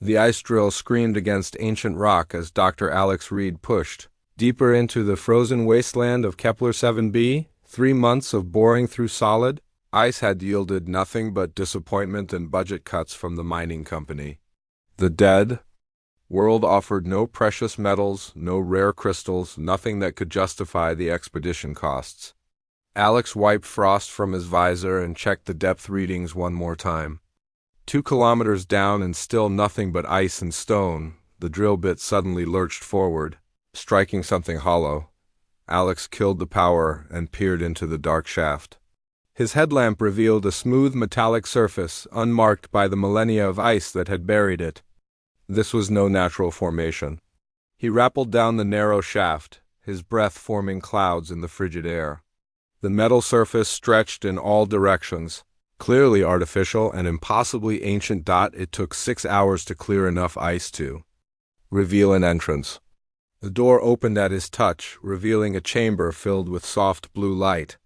The ice drill screamed against ancient rock as Dr. Alex Reed pushed deeper into the frozen wasteland of Kepler 7b. 3 months of boring through solid ice had yielded nothing but disappointment and budget cuts from the mining company. The dead world offered no precious metals, no rare crystals, nothing that could justify the expedition costs. Alex wiped frost from his visor and checked the depth readings one more time. 2 kilometers down and still nothing but ice and stone. The drill bit suddenly lurched forward, striking something hollow. Alex killed the power and peered into the dark shaft. His headlamp revealed a smooth metallic surface, unmarked by the millennia of ice that had buried it. This was no natural formation. He rappelled down the narrow shaft, his breath forming clouds in the frigid air. The metal surface stretched in all directions, clearly artificial and impossibly ancient. It took 6 hours to clear enough ice to reveal an entrance. The door opened at his touch, revealing a chamber filled with soft blue light.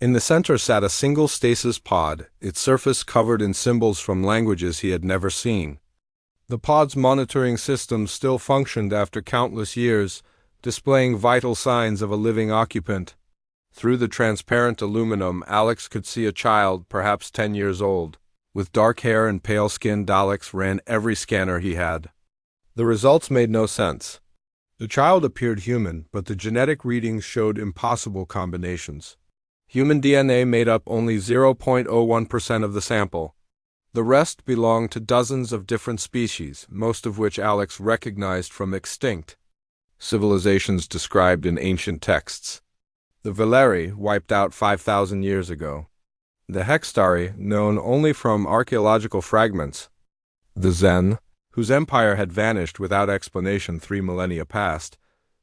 In the center sat a single stasis pod, its surface covered in symbols from languages he had never seen. The pod's monitoring system still functioned after countless years, displaying vital signs of a living occupant. Through the transparent aluminum, Alex could see a child, perhaps 10 years old. With dark hair and pale skin, Alex ran every scanner he had. The results made no sense. The child appeared human, but the genetic readings showed impossible combinations. Human DNA made up only 0.01% of the sample. The rest belonged to dozens of different species, most of which Alex recognized from extinct civilizations described in ancient texts. The Valeri, wiped out 5,000 years ago. The Hextari, known only from archaeological fragments. The Zen, whose empire had vanished without explanation 3 millennia past.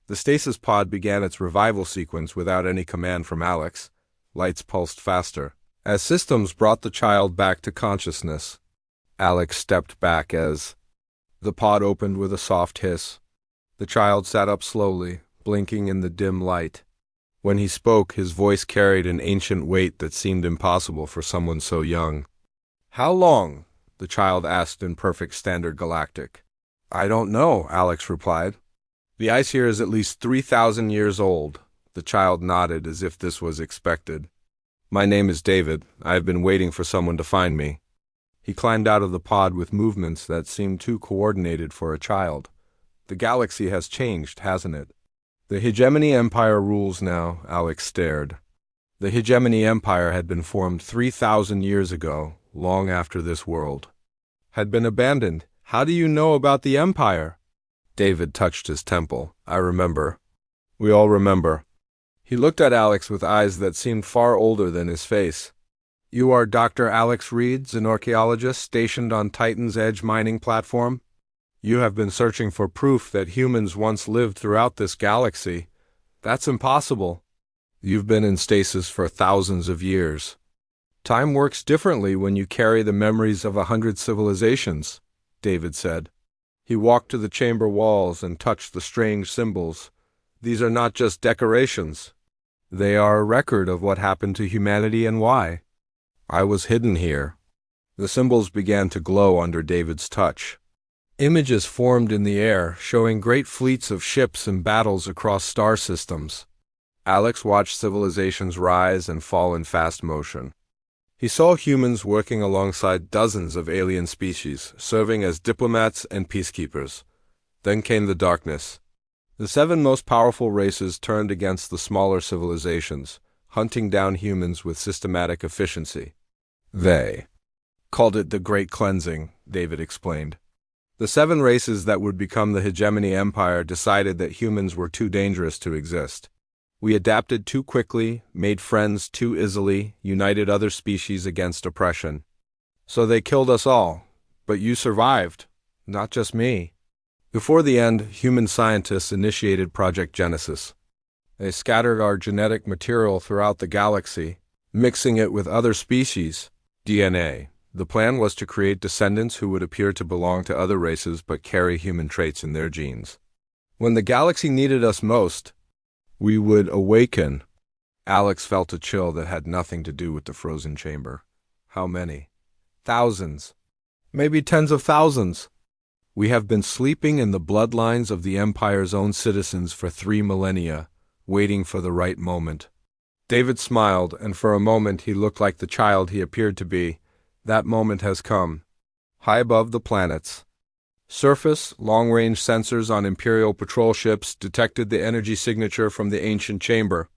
The stasis pod began its revival sequence without any command from Alex. Lights pulsed faster. As systems brought the child back to consciousness, Alex stepped back as the pod opened with a soft hiss. The child sat up slowly, blinking in the dim light. When he spoke, his voice carried an ancient weight that seemed impossible for someone so young. "How long?" the child asked in perfect standard Galactic. "I don't know," Alex replied. "The ice here is at least 3,000 years old." The child nodded as if this was expected. "My name is David. I have been waiting for someone to find me." He climbed out of the pod with movements that seemed too coordinated for a child. "The galaxy has changed, hasn't it?" "The Hegemony Empire rules now," Alex stared. The Hegemony Empire had been formed 3,000 years ago, long after this world had been abandoned. "How do you know about the Empire?" David touched his temple. "I remember." "We all remember." He looked at Alex with eyes that seemed far older than his face. "You are Dr. Alex Reed, an archaeologist stationed on Titan's Edge mining platform? You have been searching for proof that humans once lived throughout this galaxy. That's impossible. You've been in stasis for thousands of years. Time works differently when you carry the memories of 100 civilizations," David said. He walked to the chamber walls and touched the strange symbols. "These are not just decorations. They are a record of what happened to humanity and why. I was hidden here." The symbols began to glow under David's touch. Images formed in the air, showing great fleets of ships and battles across star systems. Alex watched civilizations rise and fall in fast motion. He saw humans working alongside dozens of alien species, serving as diplomats and peacekeepers. Then came the darkness. The 7 most powerful races turned against the smaller civilizations, hunting down humans with systematic efficiency. They called it the Great Cleansing, David explained. The 7 races that would become the Hegemony Empire decided that humans were too dangerous to exist. We adapted too quickly, made friends too easily, united other species against oppression. So they killed us all. But you survived. Not just me. Before the end, human scientists initiated Project Genesis. They scattered our genetic material throughout the galaxy, mixing it with other species' DNA. The plan was to create descendants who would appear to belong to other races but carry human traits in their genes. When the galaxy needed us most, we would awaken. Alex felt a chill that had nothing to do with the frozen chamber. How many? Thousands. Maybe tens of thousands. We have been sleeping in the bloodlines of the Empire's own citizens for 3 millennia, waiting for the right moment. David smiled, and for a moment he looked like the child he appeared to be. That moment has come. High above the planets. Surface, long-range sensors on Imperial patrol ships detected the energy signature from the ancient chamber.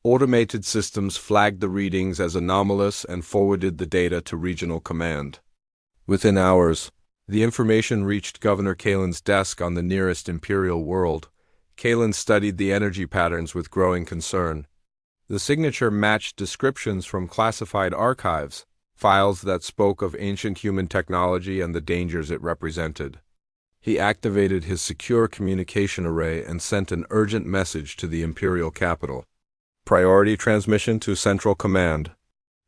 Automated systems flagged the readings as anomalous and forwarded the data to regional command. Within hours, the information reached Governor Kalen's desk on the nearest Imperial world. Kalen studied the energy patterns with growing concern. The signature matched descriptions from classified archives, files that spoke of ancient human technology and the dangers it represented. He activated his secure communication array and sent an urgent message to the Imperial capital. Priority transmission to Central Command.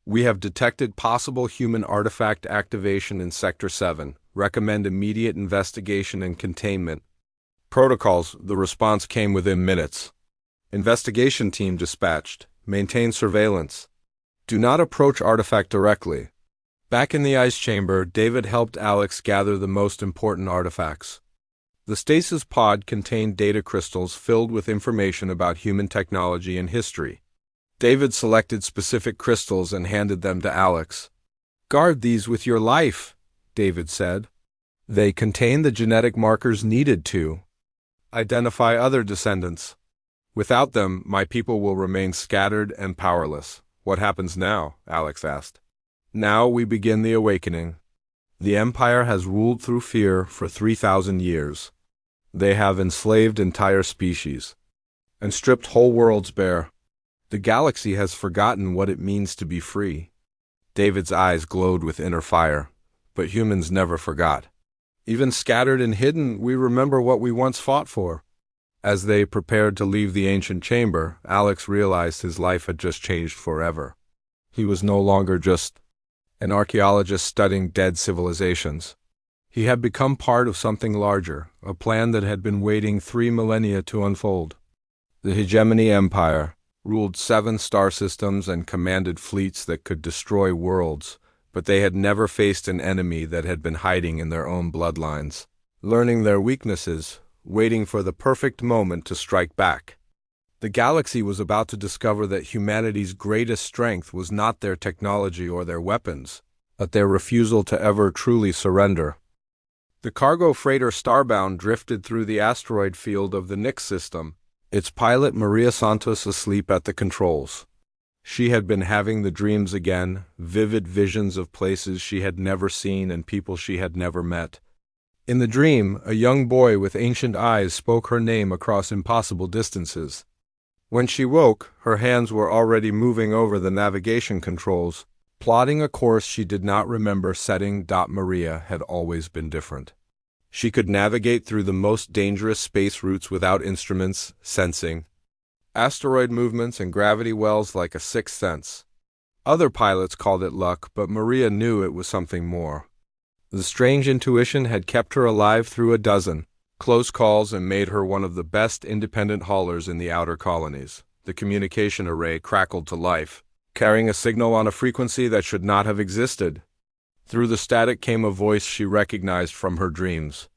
We have detected possible human artifact activation in Sector 7. Recommend immediate investigation and containment. Protocols. The response came within minutes. Investigation team dispatched. Maintain surveillance. Do not approach artifact directly. Back in the ice chamber, David helped Alex gather the most important artifacts. The stasis pod contained data crystals filled with information about human technology and history. David selected specific crystals and handed them to Alex. "Guard these with your life," David said. "They contain the genetic markers needed to identify other descendants. Without them, my people will remain scattered and powerless." "What happens now?" Alex asked. "Now we begin the awakening. The Empire has ruled through fear for 3,000 years. They have enslaved entire species and stripped whole worlds bare. The galaxy has forgotten what it means to be free." David's eyes glowed with inner fire, but humans never forgot. "Even scattered and hidden, we remember what we once fought for." As they prepared to leave the ancient chamber, Alex realized his life had just changed forever. He was no longer just an archaeologist studying dead civilizations. He had become part of something larger, a plan that had been waiting 3 millennia to unfold. The Hegemony Empire ruled 7 star systems and commanded fleets that could destroy worlds, but they had never faced an enemy that had been hiding in their own bloodlines, learning their weaknesses, waiting for the perfect moment to strike back. The galaxy was about to discover that humanity's greatest strength was not their technology or their weapons, but their refusal to ever truly surrender. The cargo freighter Starbound drifted through the asteroid field of the Nix system, its pilot Maria Santos asleep at the controls. She had been having the dreams again, vivid visions of places she had never seen and people she had never met. In the dream, a young boy with ancient eyes spoke her name across impossible distances. When she woke, her hands were already moving over the navigation controls, plotting a course she did not remember setting. Maria had always been different. She could navigate through the most dangerous space routes without instruments, sensing asteroid movements and gravity wells like a sixth sense. Other pilots called it luck, but Maria knew it was something more. The strange intuition had kept her alive through a dozen close calls and made her one of the best independent haulers in the outer colonies. The communication array crackled to life, carrying a signal on a frequency that should not have existed. Through the static came a voice she recognized from her dreams.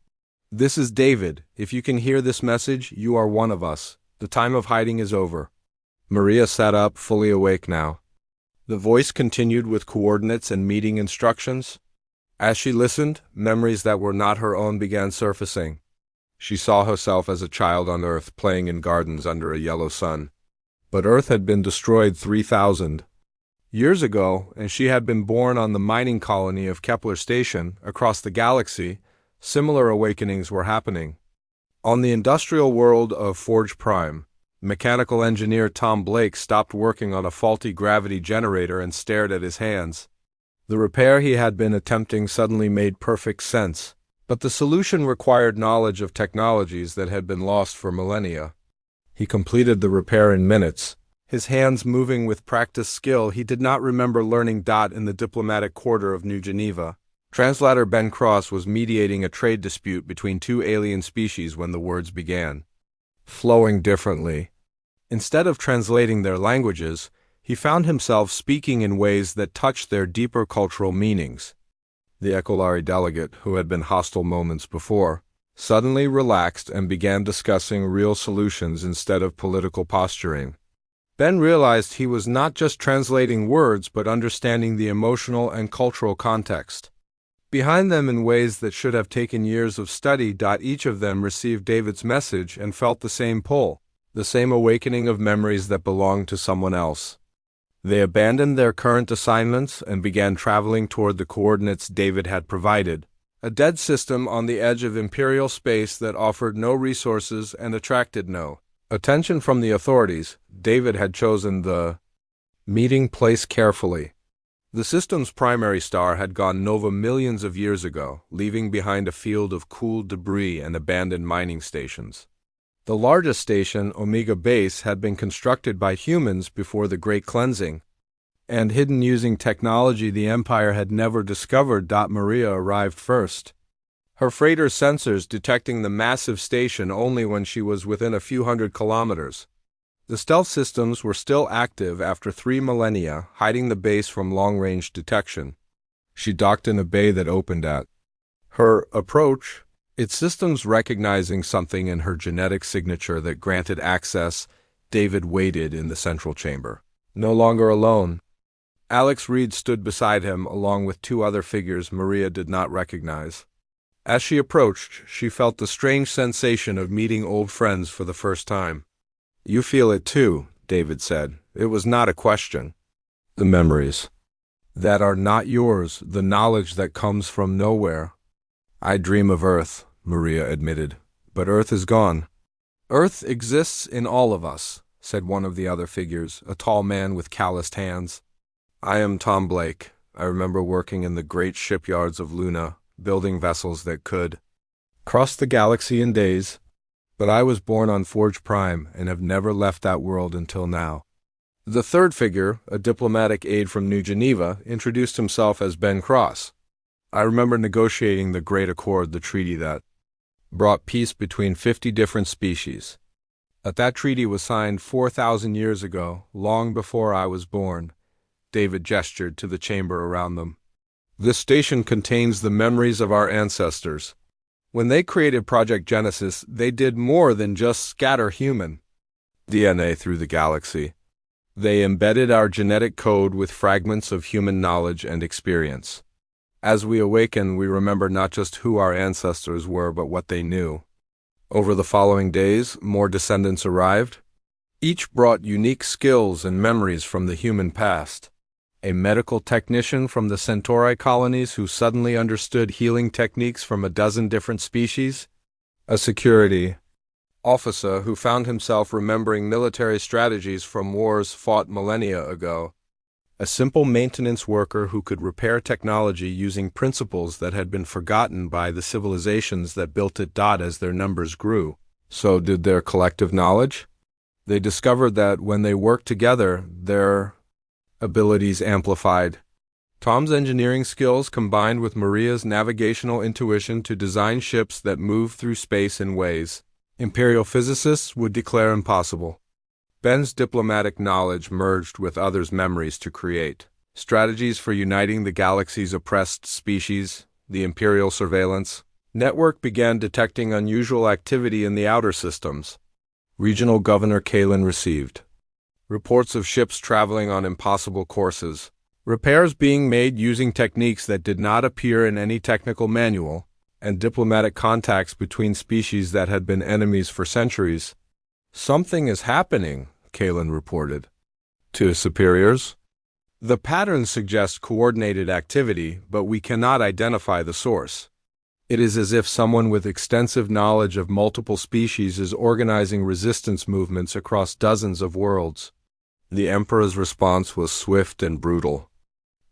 "This is David. If you can hear this message, you are one of us. The time of hiding is over." Maria sat up, fully awake now. The voice continued with coordinates and meeting instructions. As she listened, memories that were not her own began surfacing. She saw herself as a child on Earth playing in gardens under a yellow sun. But Earth had been destroyed 3,000 years ago, and she had been born on the mining colony of Kepler Station. Across the galaxy, similar awakenings were happening. On the industrial world of Forge Prime, mechanical engineer Tom Blake stopped working on a faulty gravity generator and stared at his hands. The repair he had been attempting suddenly made perfect sense, but the solution required knowledge of technologies that had been lost for millennia. He completed the repair in minutes, his hands moving with practiced skill. He did not remember learning in the diplomatic quarter of New Geneva. Translator Ben Cross was mediating a trade dispute between 2 alien species when the words began, flowing differently. Instead of translating their languages, he found himself speaking in ways that touched their deeper cultural meanings. The Ecolari delegate, who had been hostile moments before, suddenly relaxed and began discussing real solutions instead of political posturing. Ben realized he was not just translating words but understanding the emotional and cultural context behind them in ways that should have taken years of study. Each of them received David's message and felt the same pull, the same awakening of memories that belonged to someone else. They abandoned their current assignments and began traveling toward the coordinates David had provided, a dead system on the edge of Imperial space that offered no resources and attracted no attention from the authorities. David had chosen the meeting place carefully. The system's primary star had gone nova millions of years ago, leaving behind a field of cooled debris and abandoned mining stations. The largest station, Omega Base, had been constructed by humans before the Great Cleansing, and hidden using technology the Empire had never discovered. Maria arrived first, her freighter sensors detecting the massive station only when she was within a few hundred kilometers. The stealth systems were still active after 3 millennia, hiding the base from long-range detection. She docked in a bay that opened at her approach, its systems recognizing something in her genetic signature that granted access. David waited in the central chamber, no longer alone. Alex Reed stood beside him, along with 2 other figures Maria did not recognize. As she approached, she felt the strange sensation of meeting old friends for the first time. "You feel it too," David said. "It was not a question." "The memories that are not yours, the knowledge that comes from nowhere." "I dream of Earth," Maria admitted, "but Earth is gone." "Earth exists in all of us," said one of the other figures, a tall man with calloused hands. "I am Tom Blake. I remember working in the great shipyards of Luna, building vessels that could cross the galaxy in days. But I was born on Forge Prime and have never left that world until now." The third figure, a diplomatic aide from New Geneva, introduced himself as Ben Cross. "I remember negotiating the Great Accord, the treaty that brought peace between 50 different species. That treaty was signed 4,000 years ago, long before I was born." David gestured to the chamber around them. "This station contains the memories of our ancestors. When they created Project Genesis, they did more than just scatter human DNA through the galaxy. They embedded our genetic code with fragments of human knowledge and experience. As we awaken, we remember not just who our ancestors were, but what they knew." Over the following days, more descendants arrived. Each brought unique skills and memories from the human past. A medical technician from the Centauri colonies who suddenly understood healing techniques from a dozen different species. A security officer who found himself remembering military strategies from wars fought millennia ago. A simple maintenance worker who could repair technology using principles that had been forgotten by the civilizations that built it. As their numbers grew, so did their collective knowledge. They discovered that when they worked together, their abilities amplified. Tom's engineering skills combined with Maria's navigational intuition to design ships that move through space in ways Imperial physicists would declare impossible. Ben's diplomatic knowledge merged with others' memories to create strategies for uniting the galaxy's oppressed species. The Imperial surveillance network began detecting unusual activity in the outer systems. Regional Governor Kalen received reports of ships traveling on impossible courses, repairs being made using techniques that did not appear in any technical manual, and diplomatic contacts between species that had been enemies for centuries. "Something is happening," Kalen reported to his superiors. "The patterns suggest coordinated activity, but we cannot identify the source. It is as if someone with extensive knowledge of multiple species is organizing resistance movements across dozens of worlds." The Emperor's response was swift and brutal.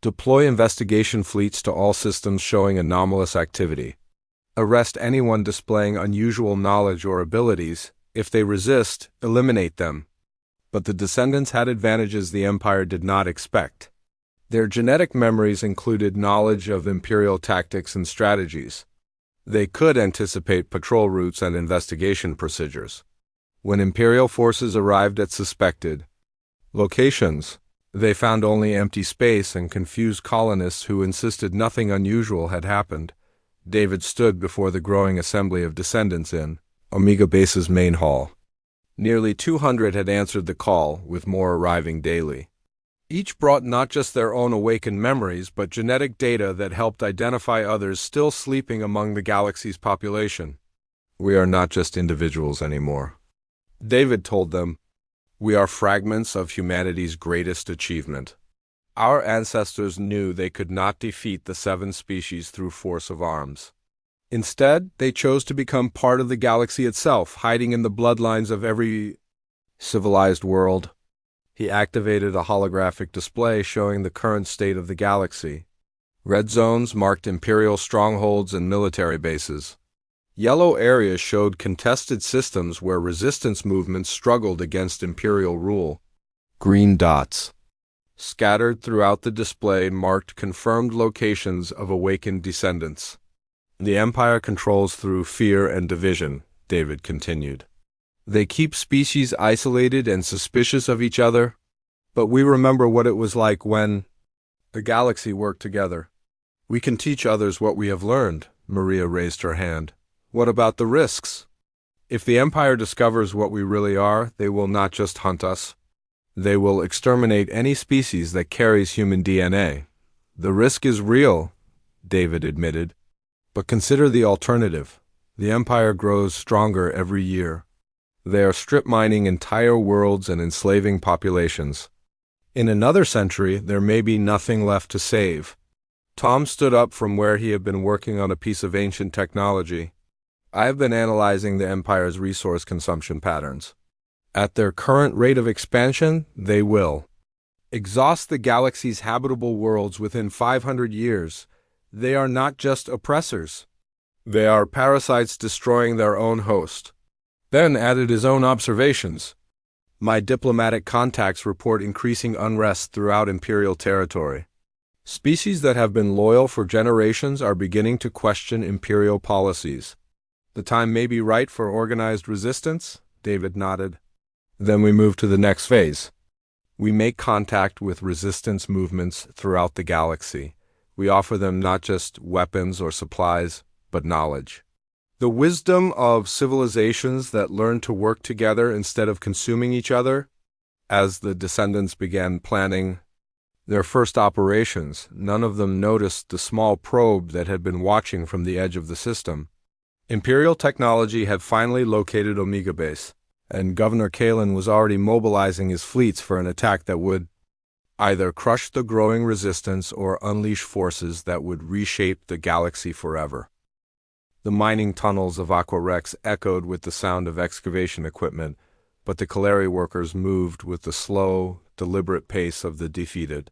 "Deploy investigation fleets to all systems showing anomalous activity. Arrest anyone displaying unusual knowledge or abilities. If they resist, eliminate them." But the descendants had advantages the Empire did not expect. Their genetic memories included knowledge of Imperial tactics and strategies. They could anticipate patrol routes and investigation procedures. When Imperial forces arrived at suspected locations, They found only empty space and confused colonists who insisted nothing unusual had happened. David stood before the growing assembly of descendants in Omega Base's main hall. Nearly 200 had answered the call, with more arriving daily. Each brought not just their own awakened memories, but genetic data that helped identify others still sleeping among the galaxy's population. We are not just individuals anymore, David told them. We are fragments of humanity's greatest achievement. Our ancestors knew they could not defeat the 7 species through force of arms. Instead, they chose to become part of the galaxy itself, hiding in the bloodlines of every civilized world. He activated a holographic display showing the current state of the galaxy. Red zones marked Imperial strongholds and military bases. Yellow areas showed contested systems where resistance movements struggled against Imperial rule. Green dots, scattered throughout the display, marked confirmed locations of awakened descendants. The Empire controls through fear and division, David continued. They keep species isolated and suspicious of each other, but we remember what it was like when the galaxy worked together. We can teach others what we have learned. Maria raised her hand. What about the risks? If the Empire discovers what we really are, they will not just hunt us. They will exterminate any species that carries human DNA. The risk is real, David admitted. But consider the alternative. The Empire grows stronger every year. They are strip mining entire worlds and enslaving populations. In another century, there may be nothing left to save. Tom stood up from where he had been working on a piece of ancient technology. I have been analyzing the Empire's resource consumption patterns. At their current rate of expansion, they will exhaust the galaxy's habitable worlds within 500 years. They are not just oppressors. They are parasites destroying their own host. Ben added his own observations. My diplomatic contacts report increasing unrest throughout Imperial territory. Species that have been loyal for generations are beginning to question Imperial policies. The time may be right for organized resistance, David nodded. Then we move to the next phase. We make contact with resistance movements throughout the galaxy. We offer them not just weapons or supplies, but knowledge. The wisdom of civilizations that learn to work together instead of consuming each other. As the descendants began planning their first operations, none of them noticed the small probe that had been watching from the edge of the system. Imperial technology had finally located Omega Base, and Governor Kalen was already mobilizing his fleets for an attack that would either crush the growing resistance or unleash forces that would reshape the galaxy forever. The mining tunnels of Aqua Rex echoed with the sound of excavation equipment, but the Kaleri workers moved with the slow, deliberate pace of the defeated.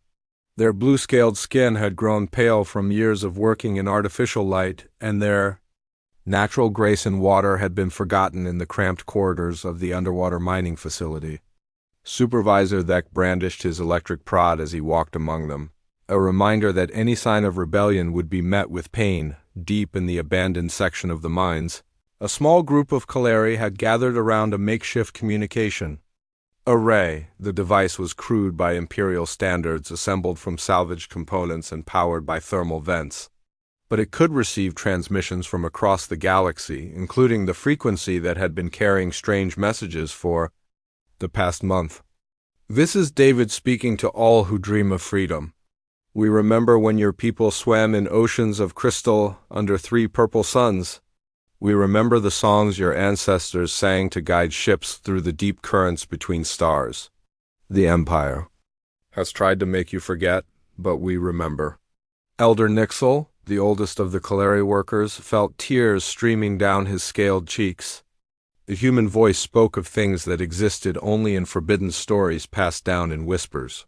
Their blue-scaled skin had grown pale from years of working in artificial light, and their natural grace in water had been forgotten in the cramped corridors of the underwater mining facility. Supervisor Thek brandished his electric prod as he walked among them, a reminder that any sign of rebellion would be met with pain. Deep in the abandoned section of the mines, a small group of Kaleri had gathered around a makeshift communication array. The device was crude by Imperial standards, assembled from salvaged components and powered by thermal vents. But it could receive transmissions from across the galaxy, including the frequency that had been carrying strange messages for the past month. This is David speaking to all who dream of freedom. We remember when your people swam in oceans of crystal under 3 purple suns. We remember the songs your ancestors sang to guide ships through the deep currents between stars. The Empire has tried to make you forget, but we remember. Elder Nixel, the oldest of the Kaleri workers, felt tears streaming down his scaled cheeks. The human voice spoke of things that existed only in forbidden stories passed down in whispers.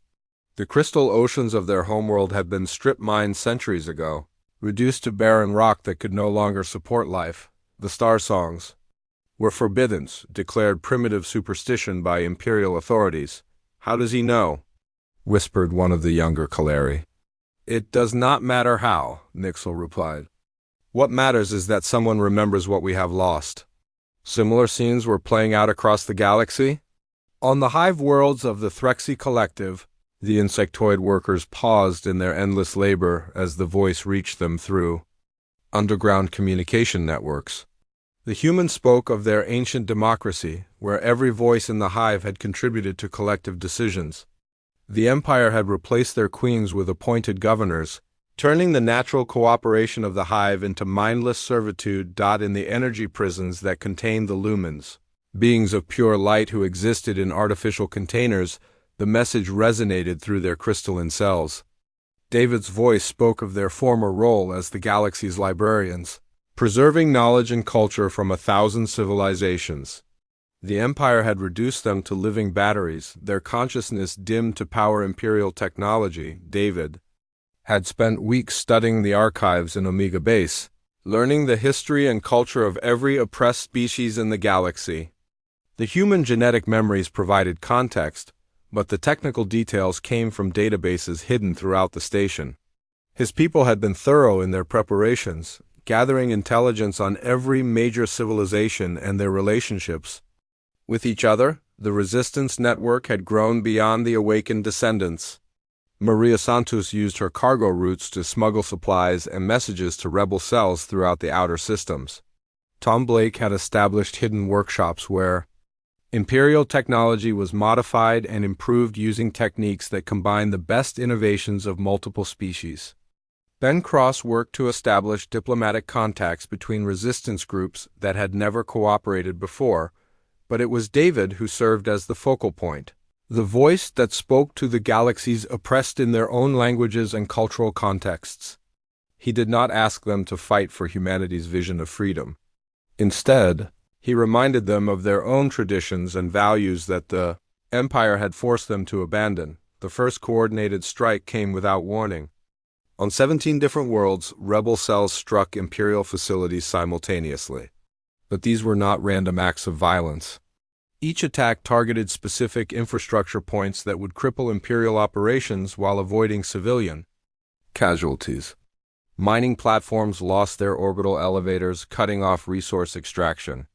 The crystal oceans of their homeworld had been strip-mined centuries ago, reduced to barren rock that could no longer support life. The star songs were forbidden, declared primitive superstition by Imperial authorities. How does he know? Whispered one of the younger Kaleri. It does not matter how, Nixel replied. What matters is that someone remembers what we have lost. Similar scenes were playing out across the galaxy. On the hive worlds of the Threxy Collective, The insectoid workers paused in their endless labor as the voice reached them through underground communication networks. The humans spoke of their ancient democracy, where every voice in the hive had contributed to collective decisions. The empire had replaced their queens with appointed governors, turning the natural cooperation of the hive into mindless servitude. In the energy prisons that contained the lumens, beings of pure light who existed in artificial containers, the message resonated through their crystalline cells. David's voice spoke of their former role as the galaxy's librarians, preserving knowledge and culture from 1,000 civilizations. The Empire had reduced them to living batteries, their consciousness dimmed to power imperial technology. David had spent weeks studying the archives in Omega Base, learning the history and culture of every oppressed species in the galaxy. The human genetic memories provided context, but the technical details came from databases hidden throughout the station. His people had been thorough in their preparations, gathering intelligence on every major civilization and their relationships with each other. The resistance network had grown beyond the awakened descendants. Maria Santos used her cargo routes to smuggle supplies and messages to rebel cells throughout the outer systems. Tom Blake had established hidden workshops where Imperial technology was modified and improved using techniques that combined the best innovations of multiple species. Ben Cross worked to establish diplomatic contacts between resistance groups that had never cooperated before, but it was David who served as the focal point, the voice that spoke to the galaxies oppressed in their own languages and cultural contexts. He did not ask them to fight for humanity's vision of freedom. Instead, he reminded them of their own traditions and values that the Empire had forced them to abandon. The first coordinated strike came without warning. On 17 different worlds, rebel cells struck Imperial facilities simultaneously. But these were not random acts of violence. Each attack targeted specific infrastructure points that would cripple Imperial operations while avoiding civilian casualties. Mining platforms lost their orbital elevators, cutting off resource extraction.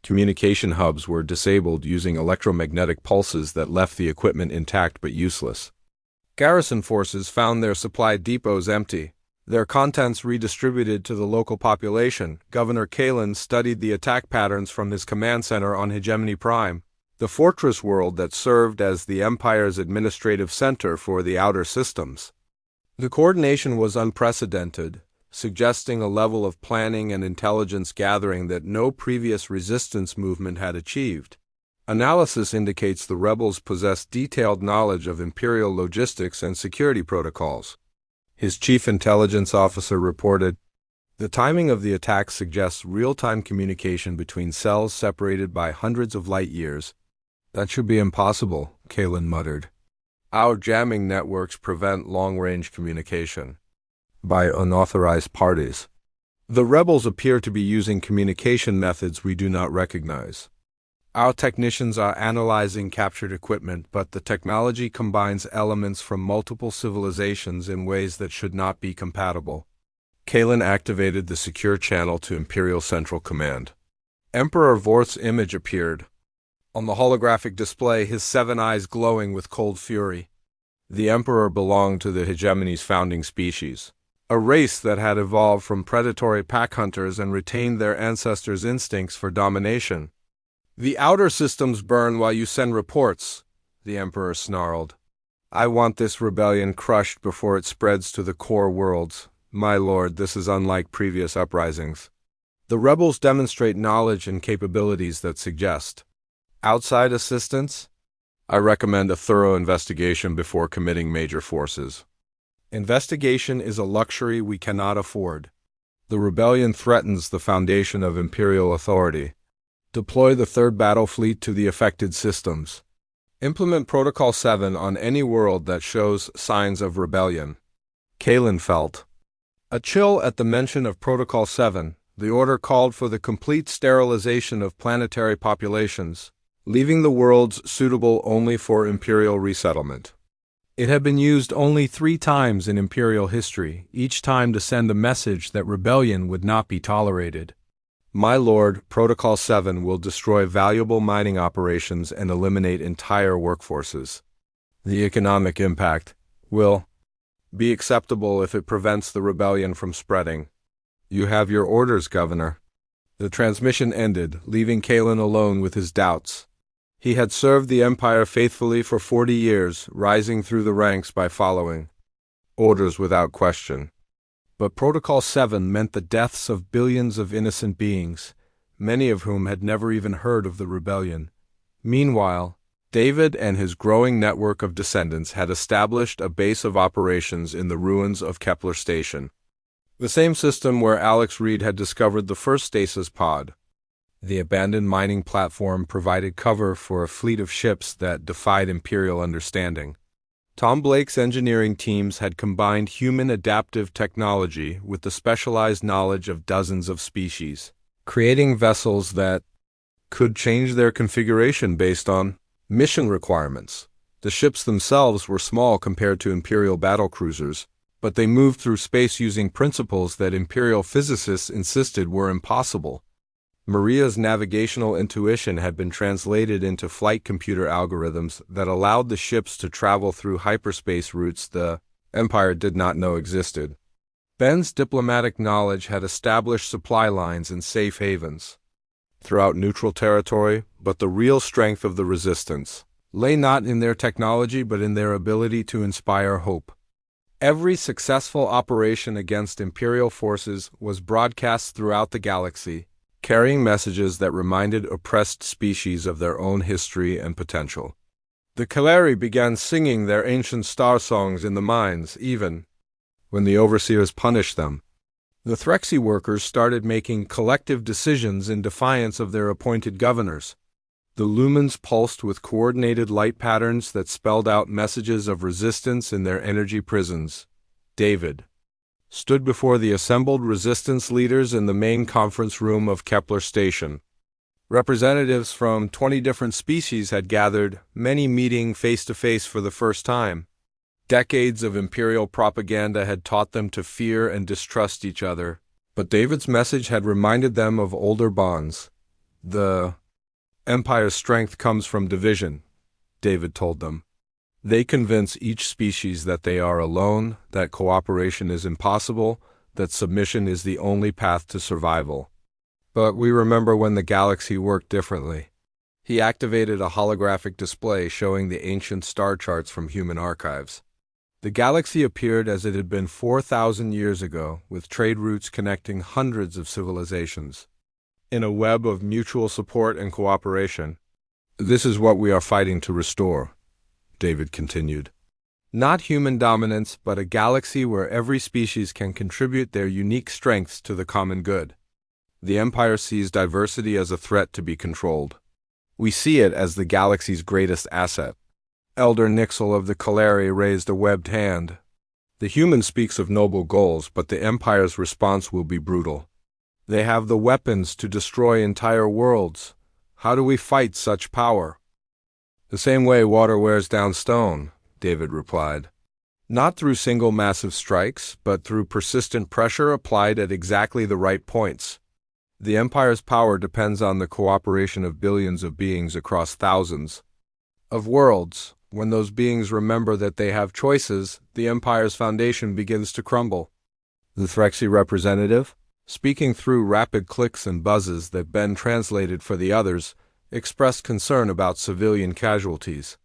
Communication hubs were disabled using electromagnetic pulses that left the equipment intact but useless. Garrison forces found their supply depots empty, their contents redistributed to the local population. Governor Kalen studied the attack patterns from his command center on Hegemony Prime, the fortress world that served as the Empire's administrative center for the outer systems. The coordination was unprecedented, suggesting a level of planning and intelligence gathering that no previous resistance movement had achieved. Analysis indicates the rebels possessed detailed knowledge of Imperial logistics and security protocols. His chief intelligence officer reported, "The timing of the attack suggests real-time communication between cells separated by hundreds of light years." "That should be impossible," Kalen muttered. "Our jamming networks prevent long-range communication by unauthorized parties. The rebels appear to be using communication methods we do not recognize. Our technicians are analyzing captured equipment, but the technology combines elements from multiple civilizations in ways that should not be compatible." Kalen activated the secure channel to Imperial Central Command. Emperor Vorth's image appeared on the holographic display, his 7 eyes glowing with cold fury. The Emperor belonged to the Hegemony's founding species, a race that had evolved from predatory pack hunters and retained their ancestors' instincts for domination. "The outer systems burn while you send reports," the Emperor snarled. "I want this rebellion crushed before it spreads to the core worlds. My lord, this is unlike previous uprisings. The rebels demonstrate knowledge and capabilities that suggest outside assistance. I recommend a thorough investigation before committing major forces. Investigation is a luxury we cannot afford. The rebellion threatens the foundation of Imperial authority. Deploy the 3rd Battle Fleet to the affected systems. Implement Protocol 7 on any world that shows signs of rebellion." Kalen felt a chill at the mention of Protocol 7. The order called for the complete sterilization of planetary populations, leaving the worlds suitable only for Imperial resettlement. It had been used only 3 times in Imperial history, each time to send a message that rebellion would not be tolerated. "My lord, Protocol 7 will destroy valuable mining operations and eliminate entire workforces." The economic impact will be acceptable if it prevents the rebellion from spreading. You have your orders, Governor. The transmission ended, leaving Kalen alone with his doubts. He had served the Empire faithfully for 40 years, rising through the ranks by following orders without question. But Protocol 7 meant the deaths of billions of innocent beings, many of whom had never even heard of the rebellion. Meanwhile, David and his growing network of descendants had established a base of operations in the ruins of Kepler Station, the same system where Alex Reed had discovered the first stasis pod. The abandoned mining platform provided cover for a fleet of ships that defied Imperial understanding. Tom Blake's engineering teams had combined human adaptive technology with the specialized knowledge of dozens of species, creating vessels that could change their configuration based on mission requirements. The ships themselves were small compared to Imperial battlecruisers, but they moved through space using principles that Imperial physicists insisted were impossible. Maria's navigational intuition had been translated into flight computer algorithms that allowed the ships to travel through hyperspace routes the Empire did not know existed. Ben's diplomatic knowledge had established supply lines and safe havens throughout neutral territory, but the real strength of the Resistance lay not in their technology but in their ability to inspire hope. Every successful operation against Imperial forces was broadcast throughout the galaxy, carrying messages that reminded oppressed species of their own history and potential. The Kaleri began singing their ancient star songs in the mines, even when the overseers punished them. The Threxy workers started making collective decisions in defiance of their appointed governors. The lumens pulsed with coordinated light patterns that spelled out messages of resistance in their energy prisons. David stood before the assembled resistance leaders in the main conference room of Kepler Station. Representatives from 20 different species had gathered, many meeting face-to-face for the first time. Decades of Imperial propaganda had taught them to fear and distrust each other, but David's message had reminded them of older bonds. The Empire's strength comes from division, David told them. They convince each species that they are alone, that cooperation is impossible, that submission is the only path to survival. But we remember when the galaxy worked differently. He activated a holographic display showing the ancient star charts from human archives. The galaxy appeared as it had been 4,000 years ago, with trade routes connecting hundreds of civilizations, in a web of mutual support and cooperation. This is what we are fighting to restore, David continued. Not human dominance, but a galaxy where every species can contribute their unique strengths to the common good. The Empire sees diversity as a threat to be controlled. We see it as the galaxy's greatest asset. Elder Nixel of the Kaleri raised a webbed hand. The human speaks of noble goals, but the Empire's response will be brutal. They have the weapons to destroy entire worlds. How do we fight such power? The same way water wears down stone, David replied. Not through single massive strikes, but through persistent pressure applied at exactly the right points. The Empire's power depends on the cooperation of billions of beings across thousands of worlds. When those beings remember that they have choices, the Empire's foundation begins to crumble. The Threxy representative, speaking through rapid clicks and buzzes that Ben translated for the others, expressed concern about civilian casualties.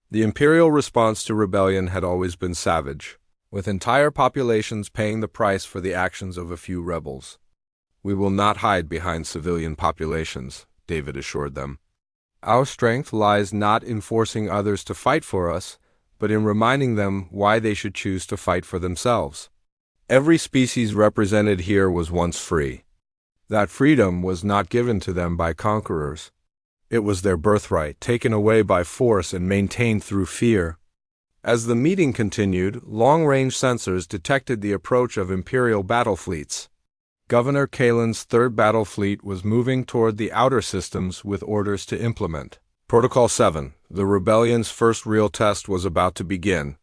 The Imperial response to rebellion had always been savage, with entire populations paying the price for the actions of a few rebels. We will not hide behind civilian populations, David assured them. Our strength lies not in forcing others to fight for us, but in reminding them why they should choose to fight for themselves. Every species represented here was once free. That freedom was not given to them by conquerors. It was their birthright, taken away by force and maintained through fear. As the meeting continued, long-range sensors detected the approach of Imperial battle fleets. Governor Kalen's third battle fleet was moving toward the outer systems with orders to implement Protocol 7. The rebellion's first real test was about to begin,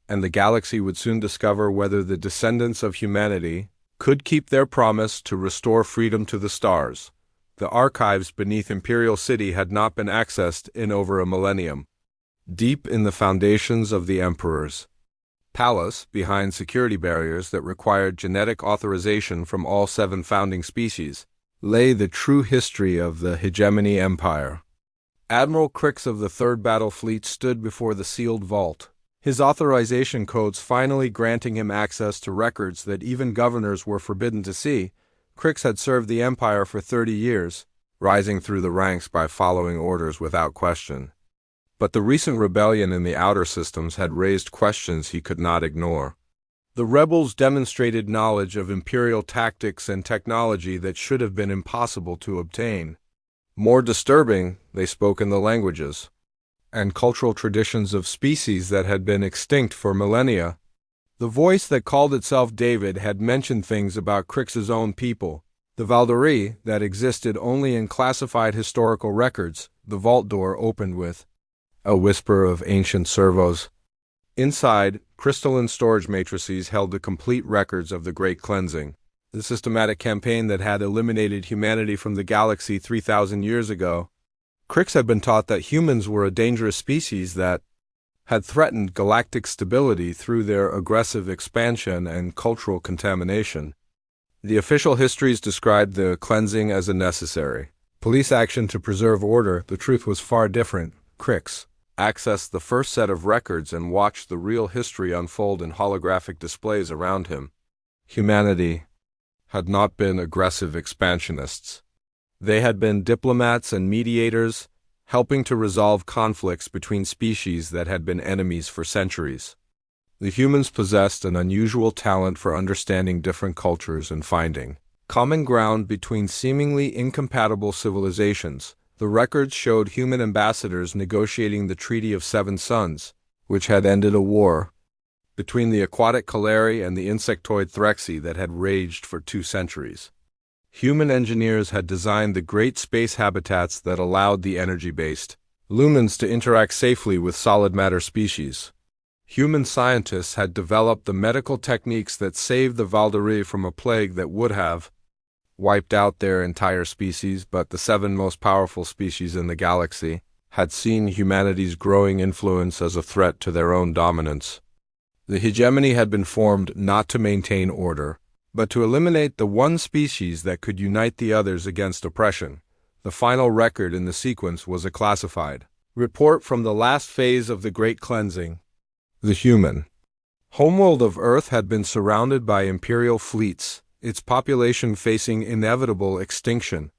and the galaxy would soon discover whether the descendants of humanity could keep their promise to restore freedom to the stars. The archives beneath Imperial City had not been accessed in over a millennium. deep in the foundations of the emperor's palace, behind security barriers that required genetic authorization from all 7 founding species, lay the true history of the Hegemony Empire. Admiral Crix of the 3rd Battle Fleet stood before the sealed vault, his authorization codes finally granting him access to records that even governors were forbidden to see. Crix had served the Empire for 30 years, rising through the ranks by following orders without question. But the recent rebellion in the outer systems had raised questions he could not ignore. The rebels demonstrated knowledge of Imperial tactics and technology that should have been impossible to obtain. More disturbing, they spoke in the languages and cultural traditions of species that had been extinct for millennia. The voice that called itself David had mentioned things about Crix's own people, the Valkyrie, that existed only in classified historical records. The vault door opened with a whisper of ancient servos. Inside, crystalline storage matrices held the complete records of the Great Cleansing, the systematic campaign that had eliminated humanity from the galaxy 3,000 years ago. Crix had been taught that humans were a dangerous species that had threatened galactic stability through their aggressive expansion and cultural contamination. The official histories described the cleansing as a necessary police action to preserve order. The truth was far different. Crix accessed the first set of records and watched the real history unfold in holographic displays around him. Humanity had not been aggressive expansionists. They had been diplomats and mediators, helping to resolve conflicts between species that had been enemies for centuries. The humans possessed an unusual talent for understanding different cultures and finding common ground between seemingly incompatible civilizations. The records showed human ambassadors negotiating the Treaty of 7 Suns, which had ended a war between the aquatic Kaleri and the insectoid Threxy that had raged for 2 centuries. Human engineers had designed the great space habitats that allowed the energy-based lumens to interact safely with solid matter species. Human scientists had developed the medical techniques that saved the Valkyrie from a plague that would have wiped out their entire species, but the 7 most powerful species in the galaxy had seen humanity's growing influence as a threat to their own dominance. The hegemony had been formed not to maintain order, but to eliminate the one species that could unite the others against oppression. The final record in the sequence was a classified report from the last phase of the Great Cleansing. The human homeworld of Earth had been surrounded by Imperial fleets, its population facing inevitable extinction.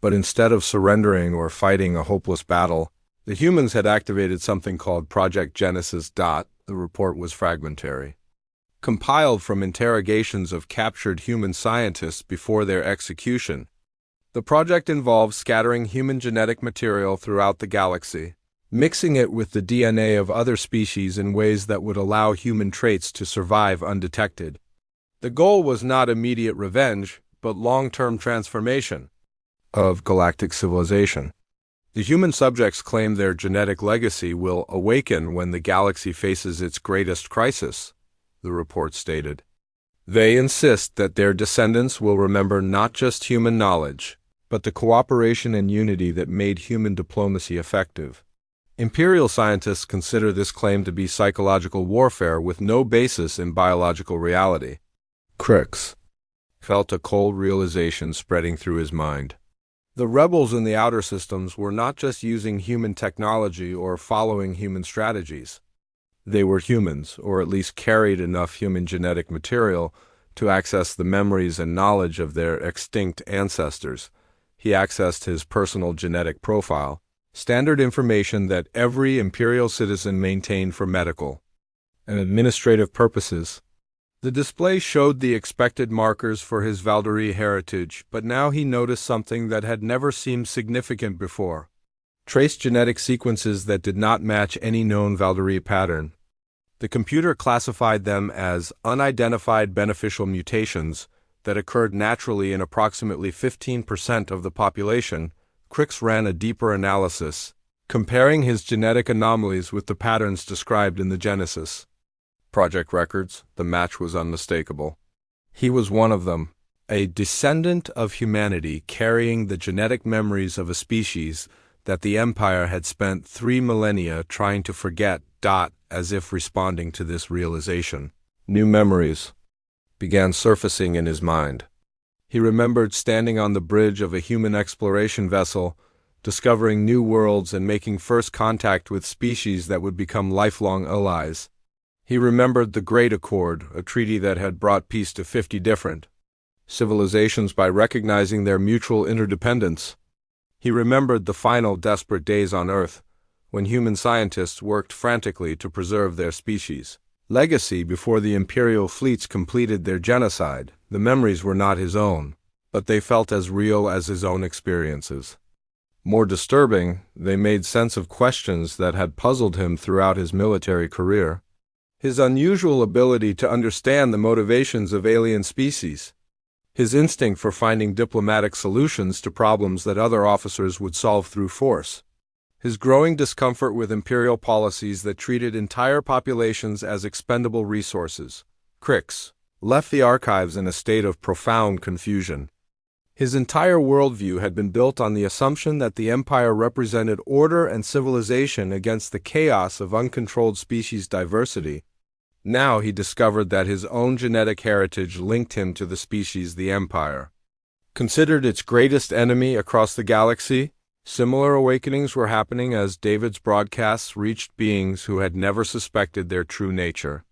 But instead of surrendering or fighting a hopeless battle, the humans had activated something called Project Genesis. The report was fragmentary, compiled from interrogations of captured human scientists before their execution. The project involved scattering human genetic material throughout the galaxy, mixing it with the DNA of other species in ways that would allow human traits to survive undetected. The goal was not immediate revenge, but long-term transformation of galactic civilization. The human subjects claim their genetic legacy will awaken when the galaxy faces its greatest crisis, the report stated. They insist that their descendants will remember not just human knowledge, but the cooperation and unity that made human diplomacy effective. Imperial scientists consider this claim to be psychological warfare with no basis in biological reality. Crix felt a cold realization spreading through his mind. The rebels in the outer systems were not just using human technology or following human strategies. They were humans, or at least carried enough human genetic material to access the memories and knowledge of their extinct ancestors. He accessed his personal genetic profile, standard information that every Imperial citizen maintained for medical and administrative purposes. The display showed the expected markers for his Valkyrie heritage, but now he noticed something that had never seemed significant before. Trace genetic sequences that did not match any known Valkyrie pattern. The computer classified them as unidentified beneficial mutations that occurred naturally in approximately 15% of the population. Crix ran a deeper analysis, comparing his genetic anomalies with the patterns described in the Genesis Project records. The match was unmistakable. He was one of them, a descendant of humanity carrying the genetic memories of a species that the Empire had spent 3 millennia trying to forget, as if responding to this realization. New memories began surfacing in his mind. He remembered standing on the bridge of a human exploration vessel, discovering new worlds and making first contact with species that would become lifelong allies. He remembered the Great Accord, a treaty that had brought peace to 50 different civilizations by recognizing their mutual interdependence. He remembered the final desperate days on Earth, when human scientists worked frantically to preserve their species' legacy before the Imperial fleets completed their genocide. The memories were not his own, but they felt as real as his own experiences. More disturbing, they made sense of questions that had puzzled him throughout his military career. His unusual ability to understand the motivations of alien species. His instinct for finding diplomatic solutions to problems that other officers would solve through force. His growing discomfort with imperial policies that treated entire populations as expendable resources. Crix left the archives in a state of profound confusion. His entire worldview had been built on the assumption that the Empire represented order and civilization against the chaos of uncontrolled species diversity. Now he discovered that his own genetic heritage linked him to the species the Empire considered its greatest enemy across the galaxy. Similar awakenings were happening as David's broadcasts reached beings who had never suspected their true nature.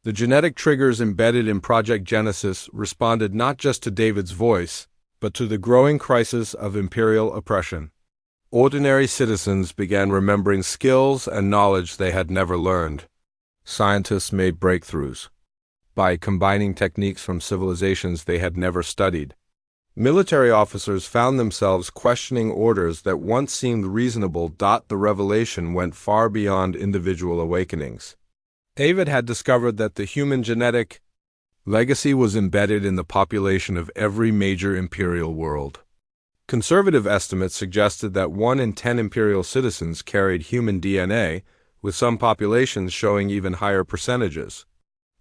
The genetic triggers embedded in Project Genesis responded not just to David's voice, but to the growing crisis of imperial oppression. Ordinary citizens began remembering skills and knowledge they had never learned. Scientists made breakthroughs by combining techniques from civilizations they had never studied. Military officers found themselves questioning orders that once seemed reasonable. The revelation went far beyond individual awakenings. David had discovered that the human genetic legacy was embedded in the population of every major imperial world. Conservative estimates suggested that 1 in 10 imperial citizens carried human DNA, with some populations showing even higher percentages.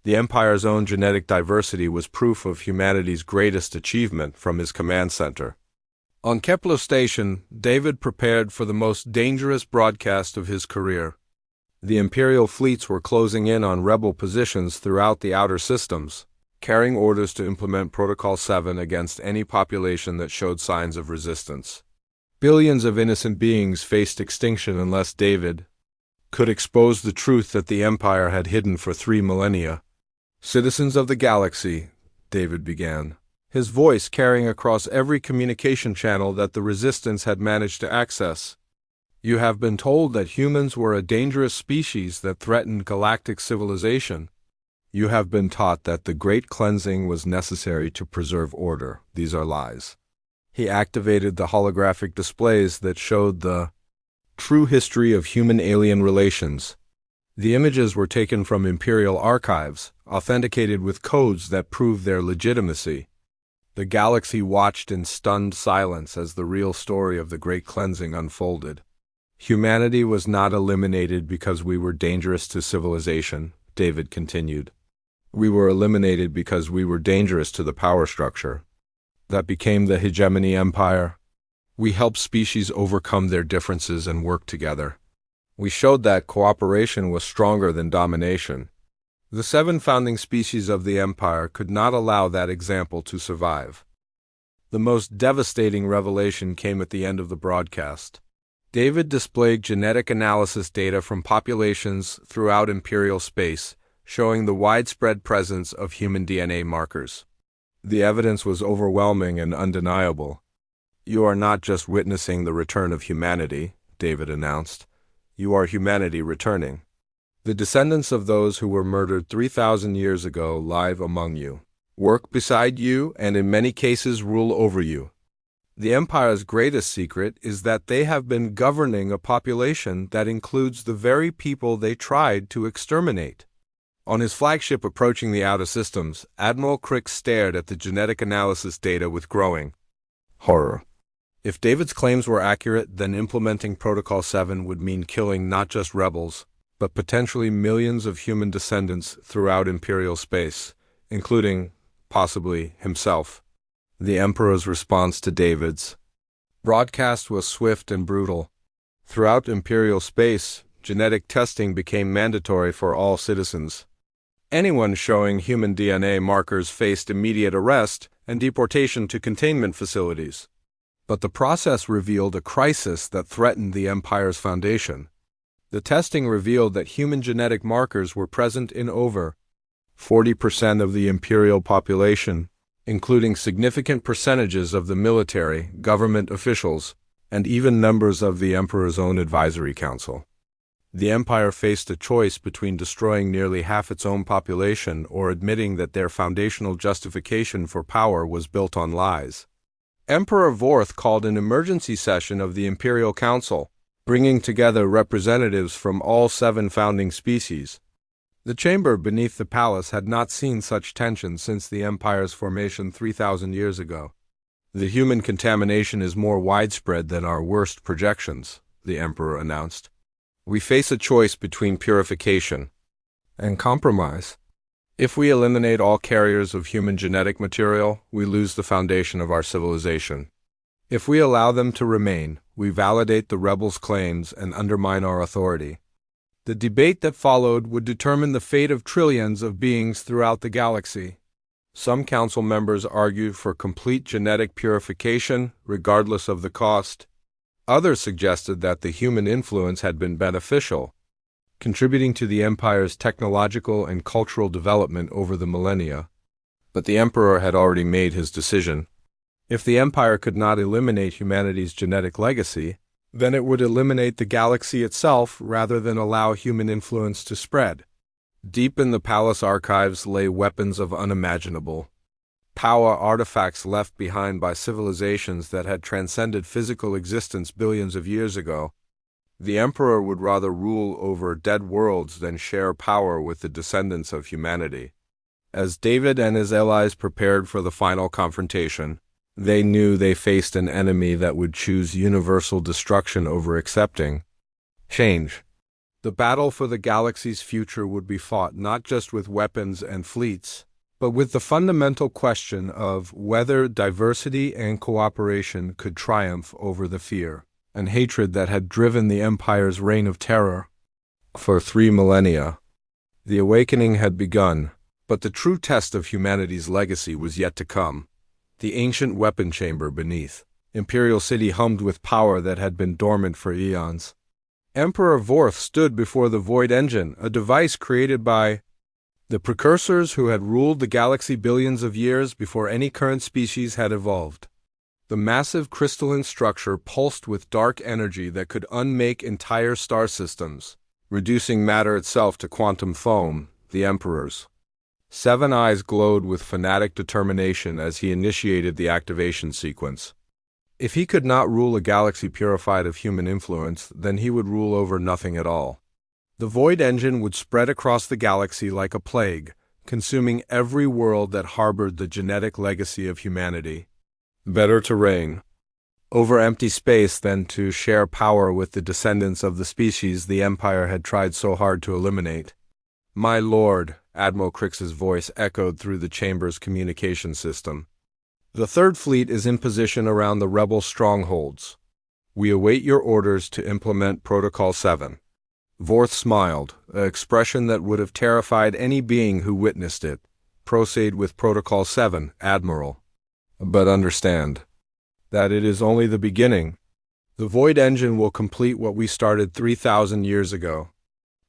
The Empire's own genetic diversity was proof of humanity's greatest achievement from his command center. On Kepler Station, David prepared for the most dangerous broadcast of his career. The Imperial fleets were closing in on rebel positions throughout the outer systems, carrying orders to implement Protocol 7 against any population that showed signs of resistance. Billions of innocent beings faced extinction unless David could expose the truth that the Empire had hidden for 3 millennia. "Citizens of the galaxy," David began, his voice carrying across every communication channel that the Resistance had managed to access. "You have been told that humans were a dangerous species that threatened galactic civilization. You have been taught that the Great Cleansing was necessary to preserve order. These are lies." He activated the holographic displays that showed the true history of human-alien relations. The images were taken from Imperial archives, authenticated with codes that proved their legitimacy. The galaxy watched in stunned silence as the real story of the Great Cleansing unfolded. "Humanity was not eliminated because we were dangerous to civilization," David continued. "We were eliminated because we were dangerous to the power structure that became the hegemony empire. We helped species overcome their differences and work together. We showed that cooperation was stronger than domination. The 7 founding species of the Empire could not allow that example to survive." The most devastating revelation came at the end of the broadcast. David displayed genetic analysis data from populations throughout Imperial space, showing the widespread presence of human DNA markers. The evidence was overwhelming and undeniable. "You are not just witnessing the return of humanity," David announced. "You are humanity returning. The descendants of those who were murdered 3,000 years ago live among you, work beside you, and in many cases rule over you. The Empire's greatest secret is that they have been governing a population that includes the very people they tried to exterminate." On his flagship approaching the outer systems, Admiral Crix stared at the genetic analysis data with growing horror. If David's claims were accurate, then implementing Protocol 7 would mean killing not just rebels, but potentially millions of human descendants throughout Imperial space, including, possibly, himself. The Emperor's response to David's broadcast was swift and brutal. Throughout Imperial space, genetic testing became mandatory for all citizens. Anyone showing human DNA markers faced immediate arrest and deportation to containment facilities. But the process revealed a crisis that threatened the Empire's foundation. The testing revealed that human genetic markers were present in over 40% of the Imperial population, including significant percentages of the military, government officials, and even members of the Emperor's own advisory council. The Empire faced a choice between destroying nearly half its own population or admitting that their foundational justification for power was built on lies. Emperor Vorth called an emergency session of the Imperial Council, bringing together representatives from all 7 founding species. The chamber beneath the palace had not seen such tension since the Empire's formation 3,000 years ago. "The human contamination is more widespread than our worst projections," the Emperor announced. "We face a choice between purification and compromise. If we eliminate all carriers of human genetic material, we lose the foundation of our civilization. If we allow them to remain, we validate the rebels' claims and undermine our authority." The debate that followed would determine the fate of trillions of beings throughout the galaxy. Some council members argued for complete genetic purification, regardless of the cost. Others suggested that the human influence had been beneficial, contributing to the Empire's technological and cultural development over the millennia. But the Emperor had already made his decision. If the Empire could not eliminate humanity's genetic legacy, then it would eliminate the galaxy itself rather than allow human influence to spread. Deep in the palace archives lay weapons of unimaginable power, artifacts left behind by civilizations that had transcended physical existence billions of years ago. The Emperor would rather rule over dead worlds than share power with the descendants of humanity. As David and his allies prepared for the final confrontation, they knew they faced an enemy that would choose universal destruction over accepting change. The battle for the galaxy's future would be fought not just with weapons and fleets, but with the fundamental question of whether diversity and cooperation could triumph over the fear and hatred that had driven the Empire's reign of terror for 3 millennia. The awakening had begun, but the true test of humanity's legacy was yet to come. The ancient weapon chamber beneath Imperial City hummed with power that had been dormant for eons. Emperor Vorth stood before the Void Engine, a device created by the precursors who had ruled the galaxy billions of years before any current species had evolved. The massive crystalline structure pulsed with dark energy that could unmake entire star systems, reducing matter itself to quantum foam. The Emperor's 7 eyes glowed with fanatic determination as he initiated the activation sequence. If he could not rule a galaxy purified of human influence, then he would rule over nothing at all. The Void Engine would spread across the galaxy like a plague, consuming every world that harbored the genetic legacy of humanity. Better to reign over empty space than to share power with the descendants of the species the Empire had tried so hard to eliminate. "My lord," Admiral Crix's voice echoed through the chamber's communication system. "The Third Fleet is in position around the rebel strongholds. We await your orders to implement Protocol 7. Vorth smiled, an expression that would have terrified any being who witnessed it. "Proceed with Protocol 7, Admiral. But understand that it is only the beginning. The Void Engine will complete what we started 3,000 years ago."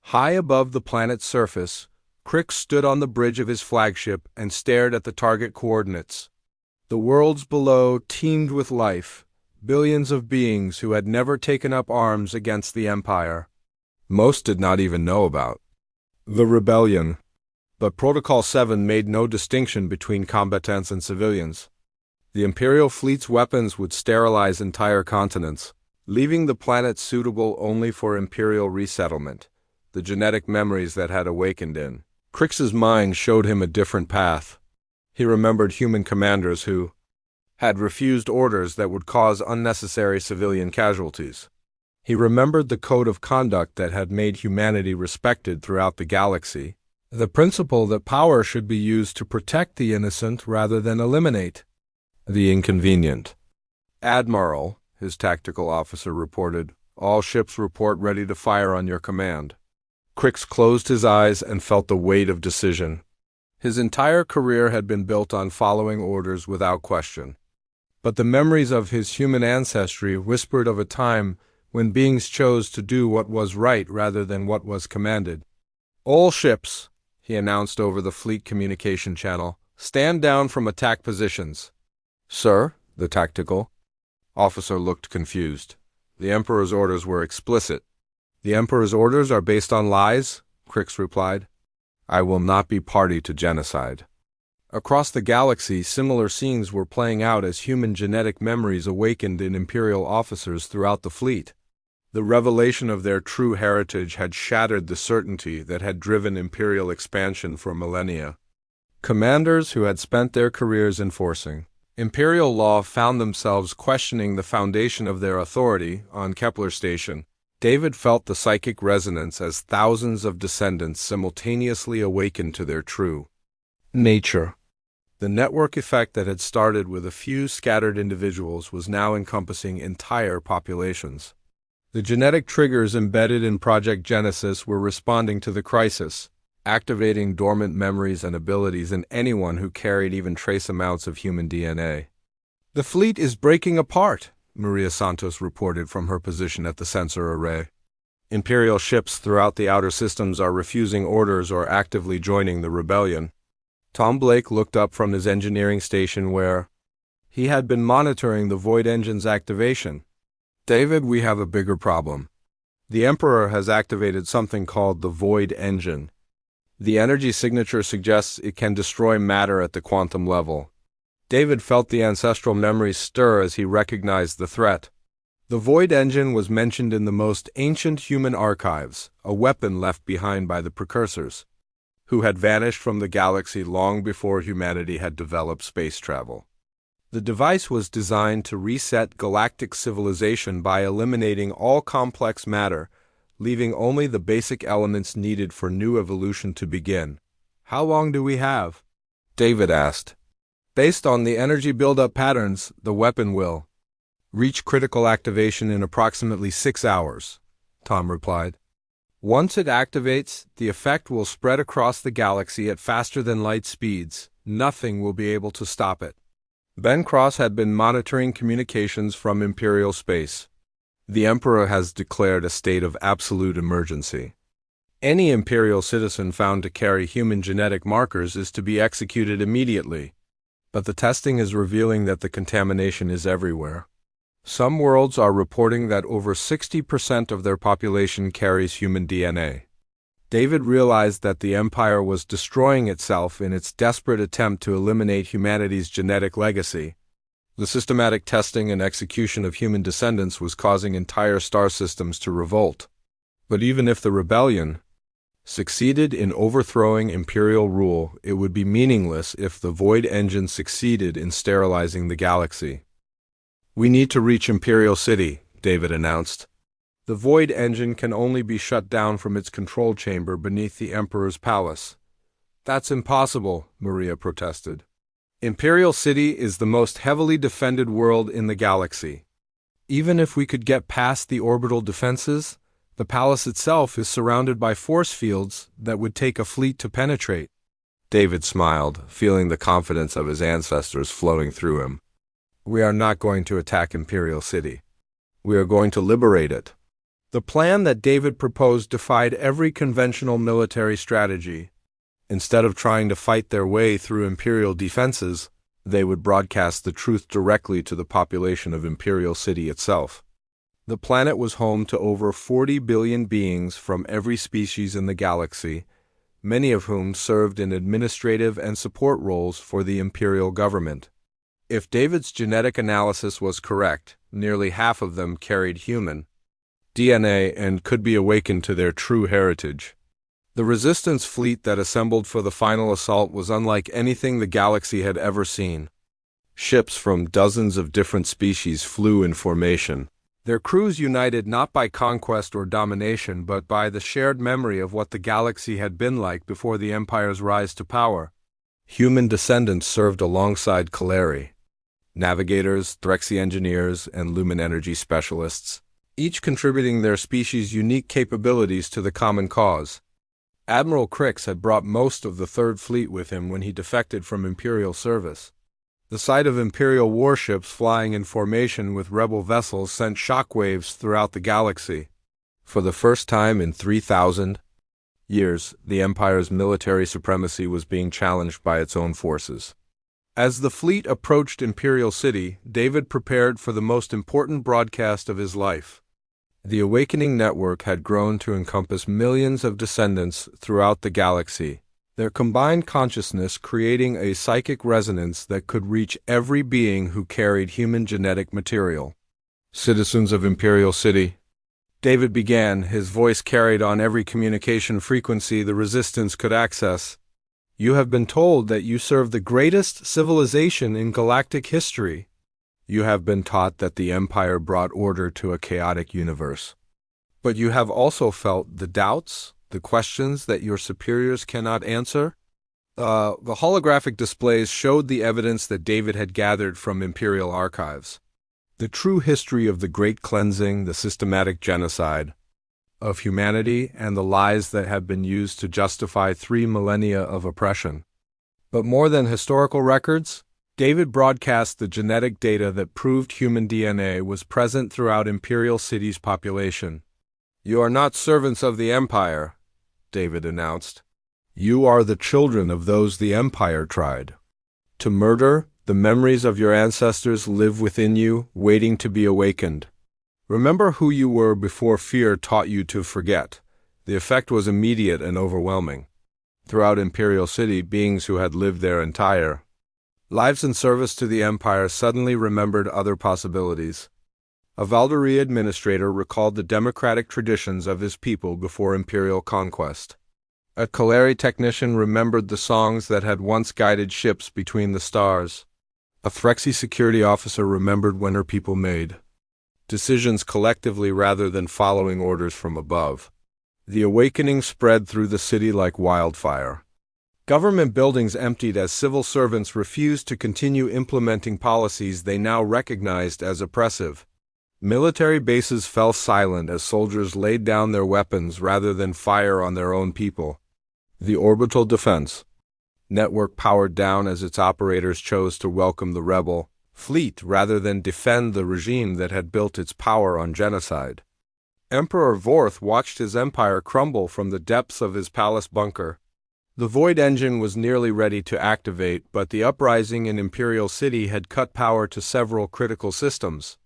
High above the planet's surface, Crix stood on the bridge of his flagship and stared at the target coordinates. The worlds below teemed with life, billions of beings who had never taken up arms against the Empire. Most did not even know about the rebellion. But Protocol 7 made no distinction between combatants and civilians. The Imperial fleet's weapons would sterilize entire continents, leaving the planet suitable only for Imperial resettlement. The genetic memories that had awakened in Crix's mind showed him a different path. He remembered human commanders who had refused orders that would cause unnecessary civilian casualties. He remembered the code of conduct that had made humanity respected throughout the galaxy, the principle that power should be used to protect the innocent rather than eliminate the inconvenient. "Admiral," his tactical officer reported, All ships report ready to fire on your command. Crix closed his eyes and felt the weight of decision. His entire career had been built on following orders without question. But the memories of his human ancestry whispered of a time when beings chose to do what was right rather than what was commanded. "All ships," he announced over the fleet communication channel, "stand down from attack positions." "Sir?" The tactical officer looked confused. The Emperor's orders were explicit. "The Emperor's orders are based on lies," Crix replied. "I will not be party to genocide." Across the galaxy, similar scenes were playing out as human genetic memories awakened in Imperial officers throughout the fleet. The revelation of their true heritage had shattered the certainty that had driven Imperial expansion for millennia. Commanders who had spent their careers enforcing Imperial law found themselves questioning the foundation of their authority on Kepler Station. David felt the psychic resonance as thousands of descendants simultaneously awakened to their true nature. The network effect that had started with a few scattered individuals was now encompassing entire populations. The genetic triggers embedded in Project Genesis were responding to the crisis, activating dormant memories and abilities in anyone who carried even trace amounts of human DNA. "The fleet is breaking apart," Maria Santos reported from her position at the sensor array. "Imperial ships throughout the outer systems are refusing orders or actively joining the rebellion." Tom Blake looked up from his engineering station where he had been monitoring the Void Engine's activation. "David, we have a bigger problem. The Emperor has activated something called the Void Engine. The energy signature suggests it can destroy matter at the quantum level." David felt the ancestral memories stir as he recognized the threat. The Void Engine was mentioned in the most ancient human archives, a weapon left behind by the precursors, who had vanished from the galaxy long before humanity had developed space travel. The device was designed to reset galactic civilization by eliminating all complex matter, leaving only the basic elements needed for new evolution to begin. "How long do we have?" David asked. "Based on the energy buildup patterns, the weapon will reach critical activation in approximately 6 hours, Tom replied. "Once it activates, the effect will spread across the galaxy at faster than light speeds. Nothing will be able to stop it." Ben Cross had been monitoring communications from Imperial space. "The Emperor has declared a state of absolute emergency. Any Imperial citizen found to carry human genetic markers is to be executed immediately. But the testing is revealing that the contamination is everywhere. Some worlds are reporting that over 60% of their population carries human DNA." David realized that the Empire was destroying itself in its desperate attempt to eliminate humanity's genetic legacy. The systematic testing and execution of human descendants was causing entire star systems to revolt. But even if the rebellion succeeded in overthrowing Imperial rule, it would be meaningless if the Void Engine succeeded in sterilizing the galaxy. "We need to reach Imperial City," David announced. "The Void Engine can only be shut down from its control chamber beneath the Emperor's palace." "That's impossible," Maria protested. "Imperial City is the most heavily defended world in the galaxy. Even if we could get past the orbital defenses, the palace itself is surrounded by force fields that would take a fleet to penetrate." David smiled, feeling the confidence of his ancestors flowing through him. "We are not going to attack Imperial City. We are going to liberate it." The plan that David proposed defied every conventional military strategy. Instead of trying to fight their way through Imperial defenses, they would broadcast the truth directly to the population of Imperial City itself. The planet was home to over 40 billion beings from every species in the galaxy, many of whom served in administrative and support roles for the Imperial government. If David's genetic analysis was correct, nearly half of them carried human DNA and could be awakened to their true heritage. The Resistance fleet that assembled for the final assault was unlike anything the galaxy had ever seen. Ships from dozens of different species flew in formation, their crews united not by conquest or domination but by the shared memory of what the galaxy had been like before the Empire's rise to power. Human descendants served alongside Kaleri, navigators, Threxy engineers, and Lumen energy specialists. each contributing their species' unique capabilities to the common cause. Admiral Crix had brought most of the Third Fleet with him when he defected from Imperial service. The sight of Imperial warships flying in formation with rebel vessels sent shockwaves throughout the galaxy. For the first time in 3,000 years, the Empire's military supremacy was being challenged by its own forces. As the fleet approached Imperial City, David prepared for the most important broadcast of his life. The Awakening Network had grown to encompass millions of descendants throughout the galaxy, their combined consciousness creating a psychic resonance that could reach every being who carried human genetic material. Citizens of Imperial City, David began, his voice carried on every communication frequency the Resistance could access. You have been told that you serve the greatest civilization in galactic history. You have been taught that the Empire brought order to a chaotic universe. But you have also felt the doubts, the questions that your superiors cannot answer. The holographic displays showed the evidence that David had gathered from Imperial archives. The true history of the Great Cleansing, the systematic genocide of humanity, and the lies that have been used to justify 3 millennia of oppression. But more than historical records, David broadcast the genetic data that proved human DNA was present throughout Imperial City's population. You are not servants of the Empire, David announced. You are the children of those the Empire tried to murder. The memories of your ancestors live within you, waiting to be awakened. Remember who you were before fear taught you to forget. The effect was immediate and overwhelming. Throughout Imperial City, beings who had lived their entire lives in service to the Empire suddenly remembered other possibilities. A Valkyrie administrator recalled the democratic traditions of his people before Imperial conquest. A Kaleri technician remembered the songs that had once guided ships between the stars. A Threxy security officer remembered when her people made decisions collectively rather than following orders from above. The awakening spread through the city like wildfire. Government buildings emptied as civil servants refused to continue implementing policies they now recognized as oppressive. Military bases fell silent as soldiers laid down their weapons rather than fire on their own people. The orbital defense network powered down as its operators chose to welcome the rebel fleet rather than defend the regime that had built its power on genocide. Emperor Vorth watched his empire crumble from the depths of his palace bunker. The Void Engine was nearly ready to activate, but the uprising in Imperial City had cut power to several critical systems.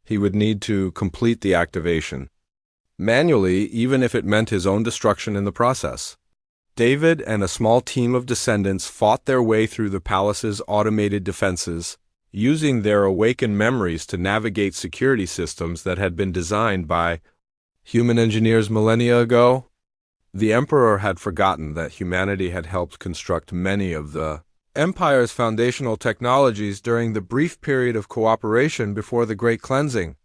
He would need to complete the activation manually, even if it meant his own destruction in the process. David and a small team of descendants fought their way through the palace's automated defenses, using their awakened memories to navigate security systems that had been designed by human engineers millennia ago. The Emperor had forgotten that humanity had helped construct many of the Empire's foundational technologies during the brief period of cooperation before the Great Cleansing.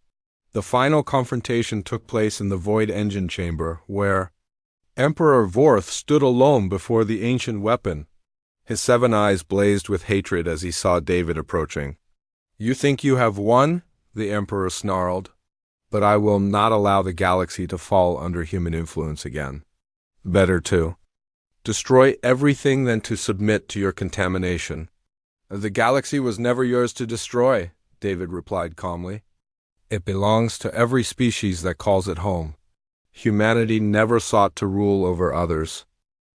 The final confrontation took place in the Void Engine Chamber, where Emperor Vorth stood alone before the ancient weapon. His 7 eyes blazed with hatred as he saw David approaching. You think you have won? The Emperor snarled. But I will not allow the galaxy to fall under human influence again. Better to destroy everything than to submit to your contamination. The galaxy was never yours to destroy, David replied calmly. It belongs to every species that calls it home. Humanity never sought to rule over others.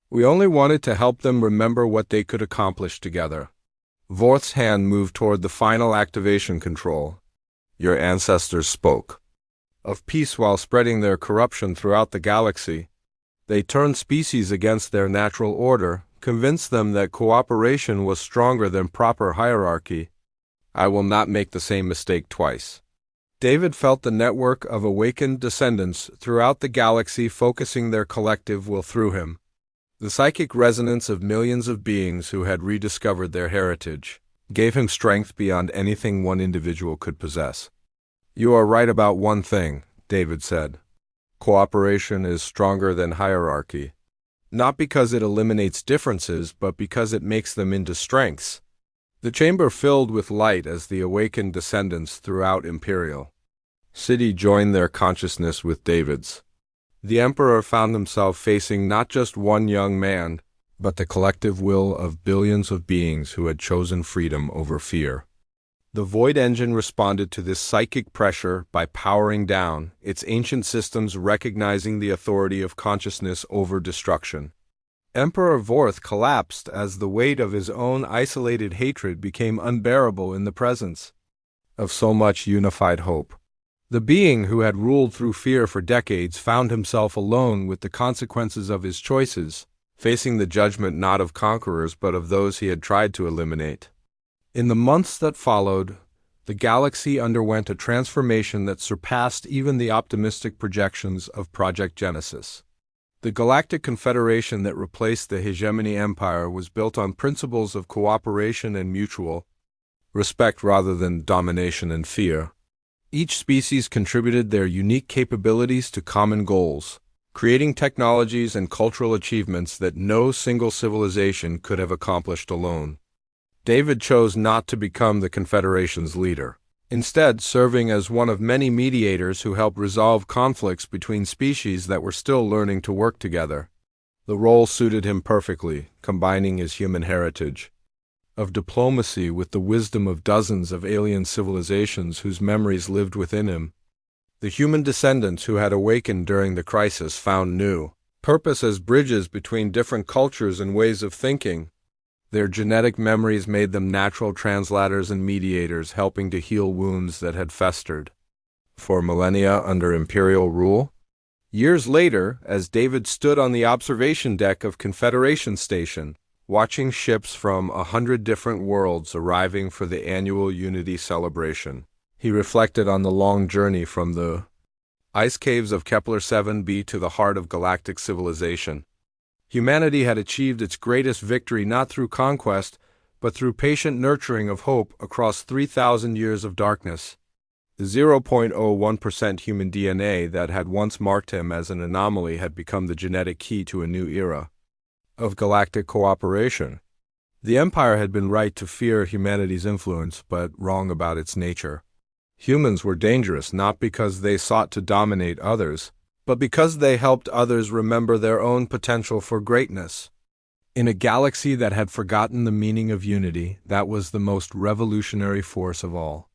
We only wanted to help them remember what they could accomplish together. Vorth's hand moved toward the final activation control. Your ancestors spoke of peace while spreading their corruption throughout the galaxy. They turned species against their natural order, convinced them that cooperation was stronger than proper hierarchy. I will not make the same mistake twice. David felt the network of awakened descendants throughout the galaxy focusing their collective will through him. The psychic resonance of millions of beings who had rediscovered their heritage gave him strength beyond anything one individual could possess. You are right about one thing, David said. Cooperation is stronger than hierarchy. Not because it eliminates differences, but because it makes them into strengths. The chamber filled with light as the awakened descendants throughout Imperial city joined their consciousness with David's. The Emperor found himself facing not just one young man, but the collective will of billions of beings who had chosen freedom over fear. The Void Engine responded to this psychic pressure by powering down, its ancient systems recognizing the authority of consciousness over destruction. Emperor Vorth collapsed as the weight of his own isolated hatred became unbearable in the presence of so much unified hope. The being who had ruled through fear for decades found himself alone with the consequences of his choices, facing the judgment not of conquerors but of those he had tried to eliminate. In the months that followed, the galaxy underwent a transformation that surpassed even the optimistic projections of Project Genesis. The Galactic Confederation that replaced the Hegemony Empire was built on principles of cooperation and mutual respect rather than domination and fear. Each species contributed their unique capabilities to common goals, creating technologies and cultural achievements that no single civilization could have accomplished alone. David chose not to become the Confederation's leader, instead serving as one of many mediators who helped resolve conflicts between species that were still learning to work together. The role suited him perfectly, combining his human heritage of diplomacy with the wisdom of dozens of alien civilizations whose memories lived within him. The human descendants who had awakened during the crisis found new purpose as bridges between different cultures and ways of thinking. Their genetic memories made them natural translators and mediators, helping to heal wounds that had festered for millennia under Imperial rule. Years later, as David stood on the observation deck of Confederation Station, watching ships from 100 different worlds arriving for the annual Unity celebration, he reflected on the long journey from the ice caves of Kepler 7b to the heart of galactic civilization. Humanity had achieved its greatest victory not through conquest, but through patient nurturing of hope across 3,000 years of darkness. The 0.01% human DNA that had once marked him as an anomaly had become the genetic key to a new era of galactic cooperation. The Empire had been right to fear humanity's influence, but wrong about its nature. Humans were dangerous not because they sought to dominate others, but because they helped others remember their own potential for greatness. In a galaxy that had forgotten the meaning of unity, that was the most revolutionary force of all.